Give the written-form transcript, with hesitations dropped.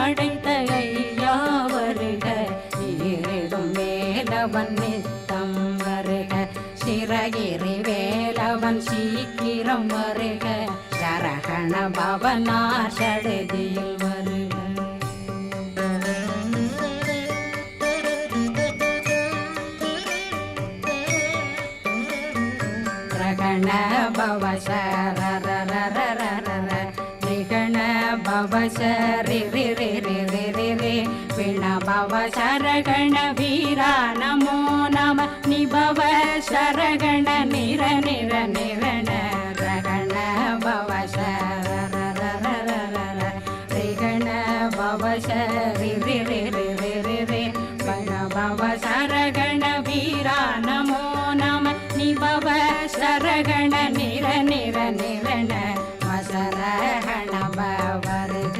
படைத்த ஐயா வருக, ஈரிடும் வேலவன் நித்தம் வருக, சிறகிரி வேலவன் சீக்கிரம் வருக, சரகண பவனார் சடுதியில் வருக. ரகண பவ சரரரரரர ரிகண பவ சரி ரி ரி ரி ரி ரி ரி பிண பவ சரகண வீரா நமோ நம நிபவ சரகண நிர நிர நிரண ரகண பவ சரரரரரர ரிகண பவ சரி